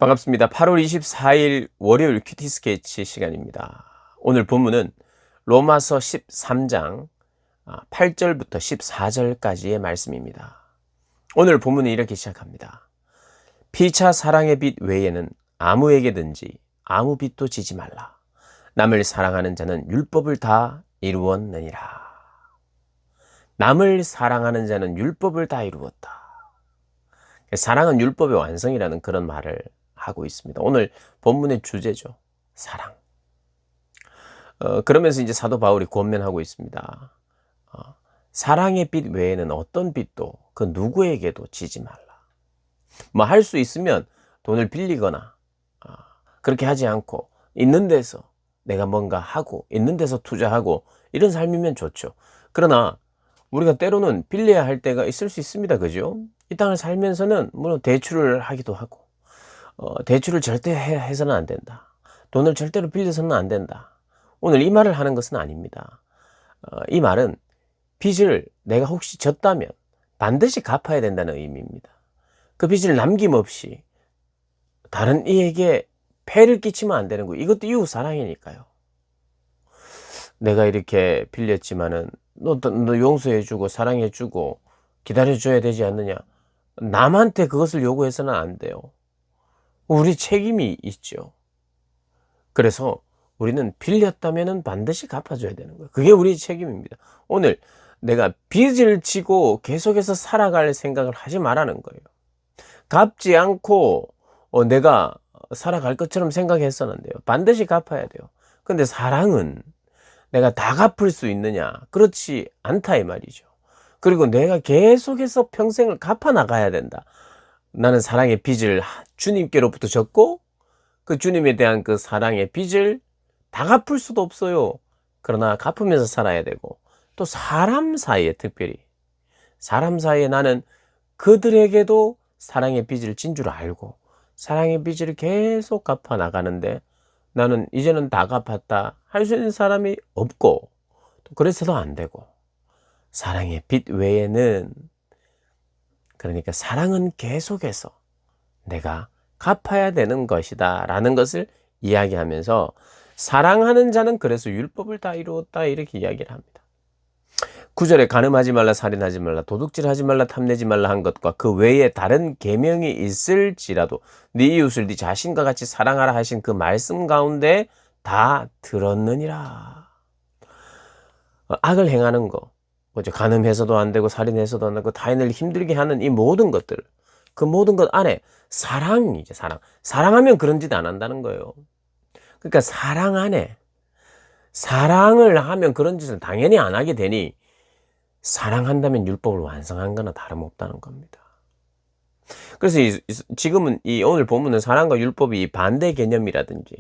반갑습니다. 8월 24일 월요일 큐티 스케치 시간입니다. 오늘 본문은 로마서 13장 8절부터 14절까지의 말씀입니다. 오늘 본문은 이렇게 시작합니다. 피차 사랑의 빛 외에는 아무에게든지 아무 빛도 지지 말라. 남을 사랑하는 자는 율법을 다 이루었느니라. 남을 사랑하는 자는 율법을 다 이루었다. 사랑은 율법의 완성이라는 그런 말을 하고 있습니다. 오늘 본문의 주제죠. 사랑. 그러면서 이제 사도 바울이 권면하고 있습니다. 사랑의 빛 외에는 어떤 빛도 그 누구에게도 지지 말라. 뭐 할 수 있으면 돈을 빌리거나 그렇게 하지 않고 있는 데서 내가 뭔가 하고 있는 데서 투자하고 이런 삶이면 좋죠. 그러나 우리가 때로는 빌려야 할 때가 있을 수 있습니다. 그죠? 이 땅을 살면서는 물론 대출을 하기도 하고 대출을 절대 해서는 안 된다. 돈을 절대로 빌려서는 안 된다. 오늘 이 말을 하는 것은 아닙니다. 이 말은 빚을 내가 혹시 졌다면 반드시 갚아야 된다는 의미입니다. 그 빚을 남김없이 다른 이에게 폐를 끼치면 안 되는 거예요. 이것도 이웃 사랑이니까요. 내가 이렇게 빌렸지만은 너 용서해주고 사랑해주고 기다려줘야 되지 않느냐. 남한테 그것을 요구해서는 안 돼요. 우리 책임이 있죠. 그래서 우리는 빌렸다면 반드시 갚아줘야 되는 거예요. 그게 우리 책임입니다. 오늘 내가 빚을 지고 계속해서 살아갈 생각을 하지 말라는 거예요. 갚지 않고 내가 살아갈 것처럼 생각해서는 안 돼요. 반드시 갚아야 돼요. 근데 사랑은 내가 다 갚을 수 있느냐? 그렇지 않다 이 말이죠. 그리고 내가 계속해서 평생을 갚아 나가야 된다. 나는 사랑의 빚을 주님께로부터 졌고 그 주님에 대한 그 사랑의 빚을 다 갚을 수도 없어요. 그러나 갚으면서 살아야 되고 또 사람 사이에 특별히 사람 사이에 나는 그들에게도 사랑의 빚을 진 줄 알고 사랑의 빚을 계속 갚아 나가는데 나는 이제는 다 갚았다 할 수 있는 사람이 없고 또 그래서도 안 되고 사랑의 빚 외에는 그러니까 사랑은 계속해서 내가 갚아야 되는 것이다 라는 것을 이야기하면서 사랑하는 자는 그래서 율법을 다 이루었다 이렇게 이야기를 합니다. 9절에 간음하지 말라 살인하지 말라 도둑질하지 말라 탐내지 말라 한 것과 그 외에 다른 계명이 있을지라도 네 이웃을 네 자신과 같이 사랑하라 하신 그 말씀 가운데 다 들었느니라. 악을 행하는 거 뭐죠? 간음해서도 안 되고 살인해서도 안 되고 타인을 힘들게 하는 이 모든 것들 그 모든 것 안에 사랑이죠. 사랑하면 그런 짓 안 한다는 거예요. 그러니까 사랑 안에 사랑을 하면 그런 짓을 당연히 안 하게 되니 사랑한다면 율법을 완성한 거나 다름없다는 겁니다. 그래서 지금은 오늘 본문은 사랑과 율법이 반대 개념이라든지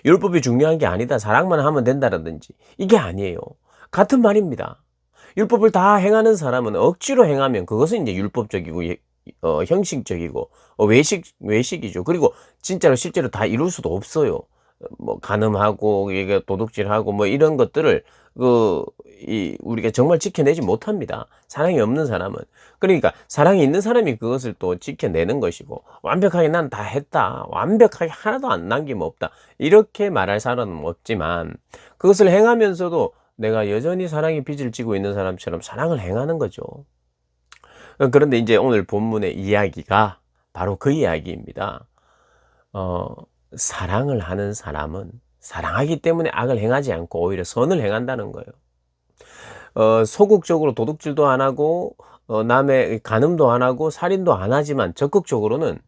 율법이 중요한 게 아니다 사랑만 하면 된다라든지 이게 아니에요. 같은 말입니다. 율법을 다 행하는 사람은 억지로 행하면 그것은 이제 율법적이고 형식적이고 외식이죠. 그리고 진짜로 실제로 다 이룰 수도 없어요. 뭐 간음하고 이게 도둑질하고 뭐 이런 것들을 우리가 정말 지켜내지 못합니다. 사랑이 없는 사람은. 그러니까 사랑이 있는 사람이 그것을 또 지켜내는 것이고 완벽하게 난 다 했다. 완벽하게 하나도 안 남김 없다. 이렇게 말할 사람은 없지만 그것을 행하면서도 내가 여전히 사랑의 빚을 지고 있는 사람처럼 사랑을 행하는 거죠. 그런데 이제 오늘 본문의 이야기가 바로 그 이야기입니다. 사랑을 하는 사람은 사랑하기 때문에 악을 행하지 않고 오히려 선을 행한다는 거예요. 소극적으로 도둑질도 안 하고 남의 간음도 안 하고 살인도 안 하지만 적극적으로는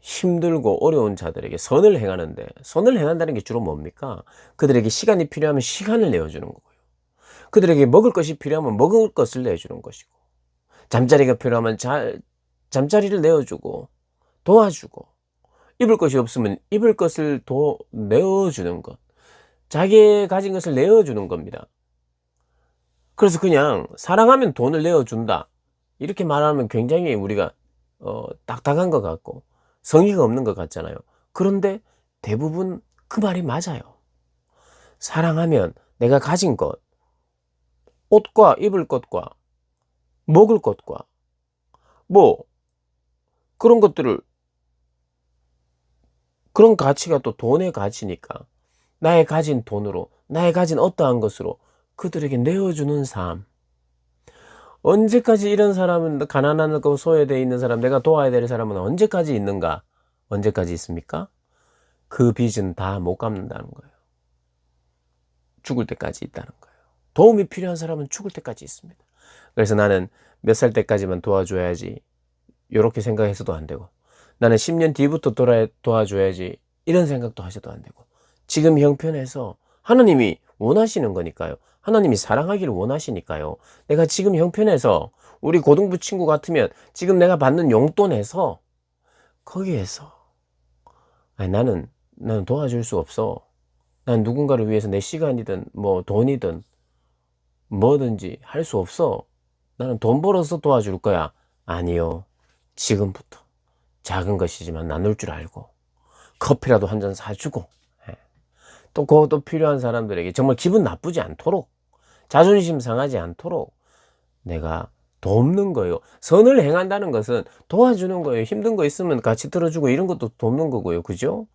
힘들고 어려운 자들에게 선을 행하는데 선을 행한다는 게 주로 뭡니까? 그들에게 시간이 필요하면 시간을 내어주는 거고요. 그들에게 먹을 것이 필요하면 먹을 것을 내주는 것이고 잠자리가 필요하면 잠자리를 내어주고 도와주고 입을 것이 없으면 입을 것을 내어주는 것 자기 가진 것을 내어주는 겁니다. 그래서 그냥 사랑하면 돈을 내어준다 이렇게 말하면 굉장히 우리가 딱딱한 것 같고 성의가 없는 것 같잖아요. 그런데 대부분 그 말이 맞아요. 사랑하면 내가 가진 것 옷과 입을 것과 먹을 것과 뭐 그런 것들을 그런 가치가 또 돈의 가치니까 나의 가진 돈으로, 나의 가진 어떠한 것으로 그들에게 내어주는 삶. 언제까지 이런 사람은, 가난하고 소외되어 있는 사람, 내가 도와야 될 사람은 언제까지 있는가? 언제까지 있습니까? 그 빚은 다 못 갚는다는 거예요. 죽을 때까지 있다는 거예요. 도움이 필요한 사람은 죽을 때까지 있습니다. 그래서 나는 몇 살 때까지만 도와줘야지, 이렇게 생각해서도 안 되고, 나는 10년 뒤부터 도와줘야지, 이런 생각도 하셔도 안 되고, 지금 형편에서 하나님이 원하시는 거니까요. 하나님이 사랑하기를 원하시니까요. 내가 지금 형편에서, 우리 고등부 친구 같으면 지금 내가 받는 용돈에서, 거기에서 아니, 나는 도와줄 수 없어. 난 누군가를 위해서 내 시간이든 뭐 돈이든 뭐든지 할 수 없어. 나는 돈 벌어서 도와줄 거야. 아니요. 지금부터 작은 것이지만 나눌 줄 알고 커피라도 한 잔 사주고, 예. 또 그것도 필요한 사람들에게 정말 기분 나쁘지 않도록, 자존심 상하지 않도록 내가 돕는 거예요. 선을 행한다는 것은 도와주는 거예요. 힘든 거 있으면 같이 들어주고 이런 것도 돕는 거고요. 그죠?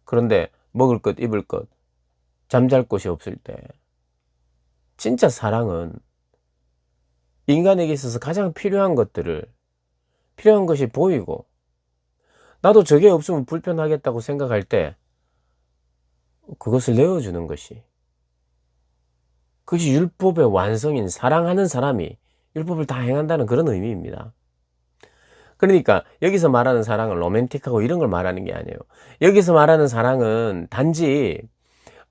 그런데 먹을 것, 입을 것, 잠잘 곳이 없을 때, 진짜 사랑은 인간에게 있어서 가장 필요한 것이 보이고, 나도 저게 없으면 불편하겠다고 생각할 때 그것을 내어주는 것이, 그것이 율법의 완성인 사랑하는 사람이 율법을 다 행한다는 그런 의미입니다. 그러니까 여기서 말하는 사랑은 로맨틱하고 이런 걸 말하는 게 아니에요. 여기서 말하는 사랑은 단지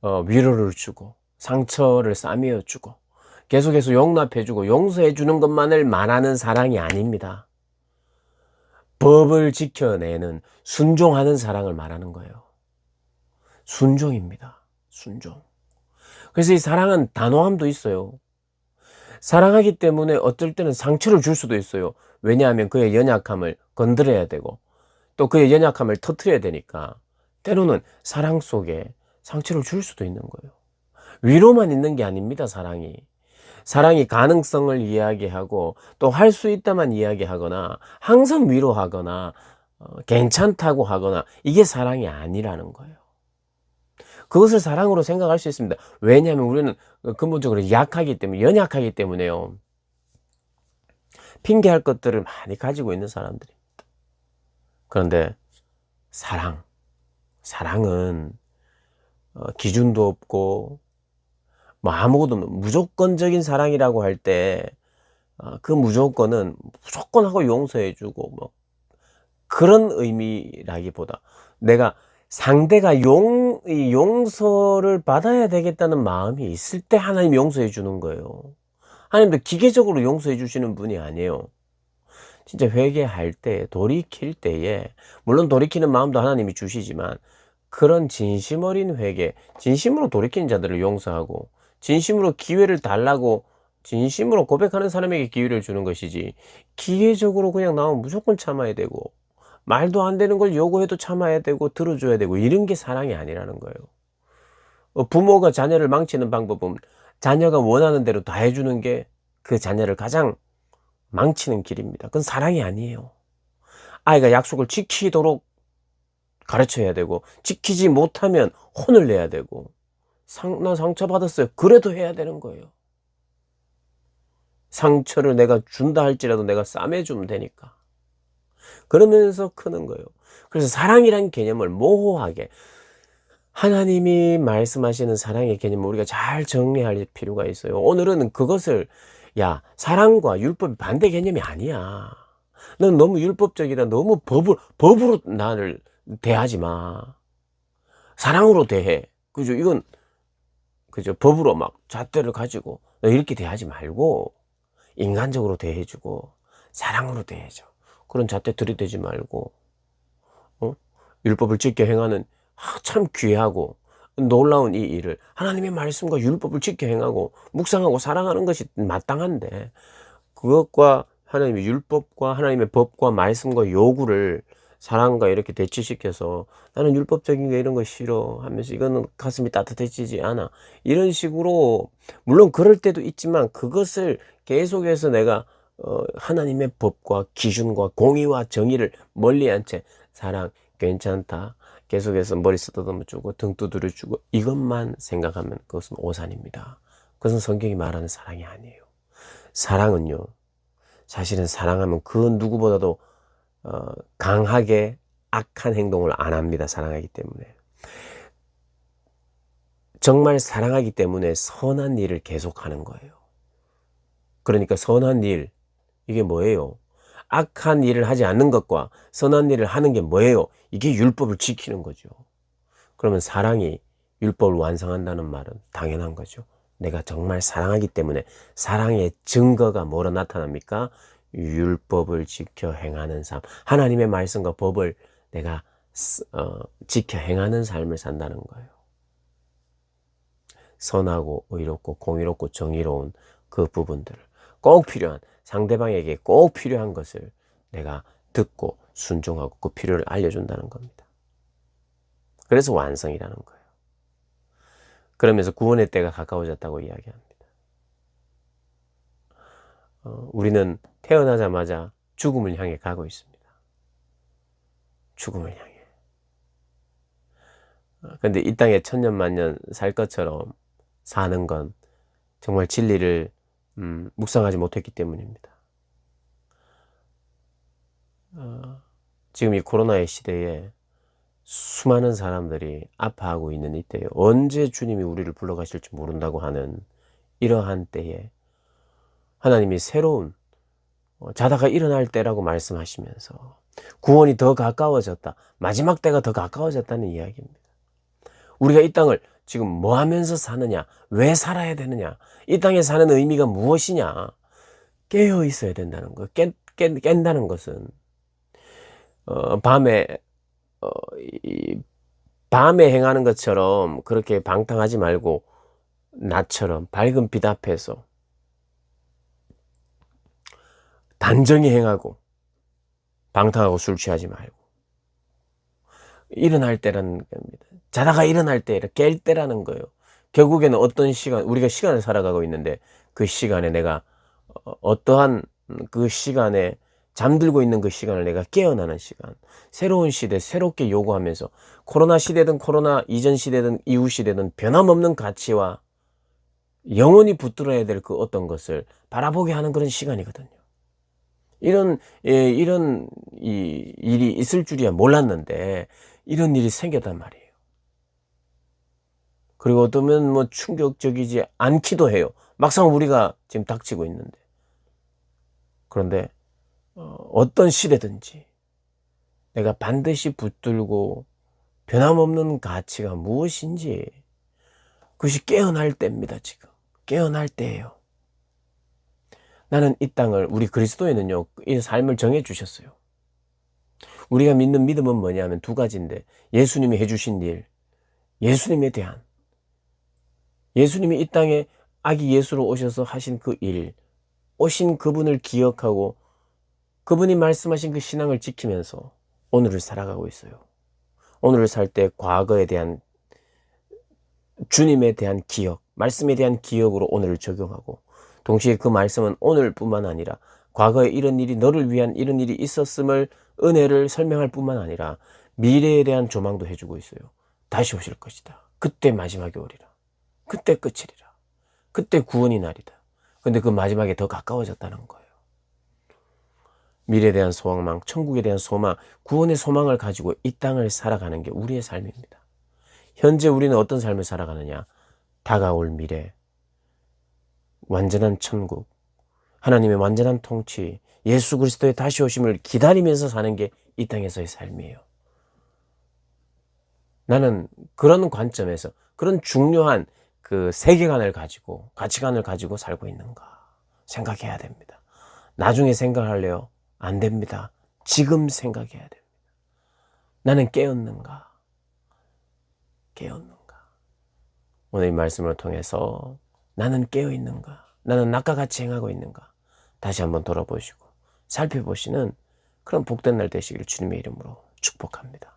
위로를 주고 상처를 싸매어 주고 계속해서 용납해 주고 용서해 주는 것만을 말하는 사랑이 아닙니다. 법을 지켜내는, 순종하는 사랑을 말하는 거예요. 순종입니다. 순종. 그래서 이 사랑은 단호함도 있어요. 사랑하기 때문에 어떨 때는 상처를 줄 수도 있어요. 왜냐하면 그의 연약함을 건드려야 되고 또 그의 연약함을 터뜨려야 되니까 때로는 사랑 속에 상처를 줄 수도 있는 거예요. 위로만 있는 게 아닙니다. 사랑이 가능성을 이야기하고 또 할 수 있다만 이야기하거나 항상 위로하거나 괜찮다고 하거나, 이게 사랑이 아니라는 거예요. 그것을 사랑으로 생각할 수 있습니다. 왜냐하면 우리는 근본적으로 약하기 때문에, 연약하기 때문에요. 핑계할 것들을 많이 가지고 있는 사람들입니다. 그런데 사랑은 기준도 없고 뭐 아무것도 없는 무조건적인 사랑이라고 할 때, 그 무조건은 무조건 하고 용서해주고 뭐 그런 의미라기보다, 내가 상대가 용서를 받아야 되겠다는 마음이 있을 때 하나님 용서해 주는 거예요. 하나님도 기계적으로 용서해 주시는 분이 아니에요. 진짜 회개할 때, 돌이킬 때에, 물론 돌이키는 마음도 하나님이 주시지만 그런 진심 어린 회개, 진심으로 돌이키는 자들을 용서하고 진심으로 기회를 달라고 진심으로 고백하는 사람에게 기회를 주는 것이지, 기계적으로 그냥 나오면 무조건 참아야 되고 말도 안 되는 걸 요구해도 참아야 되고 들어줘야 되고, 이런 게 사랑이 아니라는 거예요. 부모가 자녀를 망치는 방법은 자녀가 원하는 대로 다 해주는 게 그 자녀를 가장 망치는 길입니다. 그건 사랑이 아니에요. 아이가 약속을 지키도록 가르쳐야 되고 지키지 못하면 혼을 내야 되고, 나 상처받았어요, 그래도 해야 되는 거예요. 상처를 내가 준다 할지라도 내가 싸매주면 되니까. 그러면서 크는 거예요. 그래서 사랑이란 개념을 모호하게, 하나님이 말씀하시는 사랑의 개념을 우리가 잘 정리할 필요가 있어요. 오늘은 그것을, 야, 사랑과 율법이 반대 개념이 아니야. 넌 너무 율법적이다. 너무 법으로 나를 대하지 마. 사랑으로 대해. 그죠? 이건, 그죠? 법으로 막 잣대를 가지고 너 이렇게 대하지 말고 인간적으로 대해주고 사랑으로 대해줘. 그런 잣대 들이대지 말고, 율법을 지켜 행하는 참 귀하고 놀라운 이 일을, 하나님의 말씀과 율법을 지켜 행하고 묵상하고 사랑하는 것이 마땅한데, 그것과 하나님의 율법과 하나님의 법과 말씀과 요구를 사랑과 이렇게 대치시켜서 나는 율법적인 게 이런 거 싫어 하면서 이거는 가슴이 따뜻해지지 않아, 이런 식으로, 물론 그럴 때도 있지만 그것을 계속해서 내가 하나님의 법과 기준과 공의와 정의를 멀리한 채 사랑 괜찮다, 계속해서 머리 쓰다듬어 주고 등 두드려 주고 이것만 생각하면 그것은 오산입니다. 그것은 성경이 말하는 사랑이 아니에요. 사랑은요, 사실은 사랑하면 그 누구보다도 강하게 악한 행동을 안 합니다. 사랑하기 때문에. 정말 사랑하기 때문에 선한 일을 계속하는 거예요. 그러니까 선한 일, 이게 뭐예요? 악한 일을 하지 않는 것과 선한 일을 하는 게 뭐예요? 이게 율법을 지키는 거죠. 그러면 사랑이 율법을 완성한다는 말은 당연한 거죠. 내가 정말 사랑하기 때문에 사랑의 증거가 뭐로 나타납니까? 율법을 지켜 행하는 삶. 하나님의 말씀과 법을 내가 지켜 행하는 삶을 산다는 거예요. 선하고 의롭고 공의롭고 정의로운 그 부분들을 꼭 필요한, 상대방에게 꼭 필요한 것을 내가 듣고 순종하고 그 필요를 알려준다는 겁니다. 그래서 완성이라는 거예요. 그러면서 구원의 때가 가까워졌다고 이야기합니다. 우리는 태어나자마자 죽음을 향해 가고 있습니다. 죽음을 향해. 근데 이 땅에 천년만년 살 것처럼 사는 건 정말 진리를 묵상하지 못했기 때문입니다. 지금 이 코로나의 시대에 수많은 사람들이 아파하고 있는 이때에 언제 주님이 우리를 불러가실지 모른다고 하는 이러한 때에 하나님이 새로운 자다가 일어날 때라고 말씀하시면서 구원이 더 가까워졌다. 마지막 때가 더 가까워졌다는 이야기입니다. 우리가 이 땅을 지금 뭐 하면서 사느냐? 왜 살아야 되느냐? 이 땅에 사는 의미가 무엇이냐? 깨어 있어야 된다는 거. 깬다는 것은 밤에 밤에 행하는 것처럼 그렇게 방탕하지 말고 나처럼 밝은 빛 앞에서 단정히 행하고 방탕하고 술 취하지 말고 일어날 때라는 겁니다. 자다가 일어날 때, 깰 때라는 거예요. 결국에는 어떤 시간, 우리가 시간을 살아가고 있는데 그 시간에 내가 어떠한 그 시간에 잠들고 있는 그 시간을 내가 깨어나는 시간, 새로운 시대, 새롭게 요구하면서 코로나 시대든 코로나 이전 시대든 이후 시대든 변함없는 가치와 영원히 붙들어야 될 그 어떤 것을 바라보게 하는 그런 시간이거든요. 이런 일이 있을 줄이야 몰랐는데 이런 일이 생겼단 말이에요. 그리고 어쩌면 뭐 충격적이지 않기도 해요. 막상 우리가 지금 닥치고 있는데. 그런데 어떤 시대든지 내가 반드시 붙들고 변함없는 가치가 무엇인지 그것이 깨어날 때입니다. 지금 깨어날 때예요. 나는 이 땅을, 우리 그리스도인은요, 이 삶을 정해 주셨어요. 우리가 믿는 믿음은 뭐냐면 두 가지인데, 예수님이 해주신 일, 예수님에 대한, 예수님이 이 땅에 아기 예수로 오셔서 하신 그 일, 오신 그분을 기억하고 그분이 말씀하신 그 신앙을 지키면서 오늘을 살아가고 있어요. 오늘을 살 때 과거에 대한, 주님에 대한 기억, 말씀에 대한 기억으로 오늘을 적용하고, 동시에 그 말씀은 오늘뿐만 아니라 과거에 이런 일이, 너를 위한 이런 일이 있었음을, 은혜를 설명할 뿐만 아니라 미래에 대한 조망도 해주고 있어요. 다시 오실 것이다. 그때 마지막에 오리라. 그때 끝이리라. 그때 구원이 나리다. 근데 그 마지막에 더 가까워졌다는 거예요. 미래에 대한 소망, 천국에 대한 소망, 구원의 소망을 가지고 이 땅을 살아가는 게 우리의 삶입니다. 현재 우리는 어떤 삶을 살아가느냐? 다가올 미래, 완전한 천국, 하나님의 완전한 통치, 예수 그리스도의 다시 오심을 기다리면서 사는 게 이 땅에서의 삶이에요. 나는 그런 관점에서, 그런 중요한 그 세계관을 가지고, 가치관을 가지고 살고 있는가 생각해야 됩니다. 나중에 생각할래요? 안 됩니다. 지금 생각해야 됩니다. 나는 깨었는가? 오늘 이 말씀을 통해서 나는 깨어 있는가? 나는 낙과 같이 행하고 있는가? 다시 한번 돌아보시고 살펴보시는 그런 복된 날 되시기를 주님의 이름으로 축복합니다.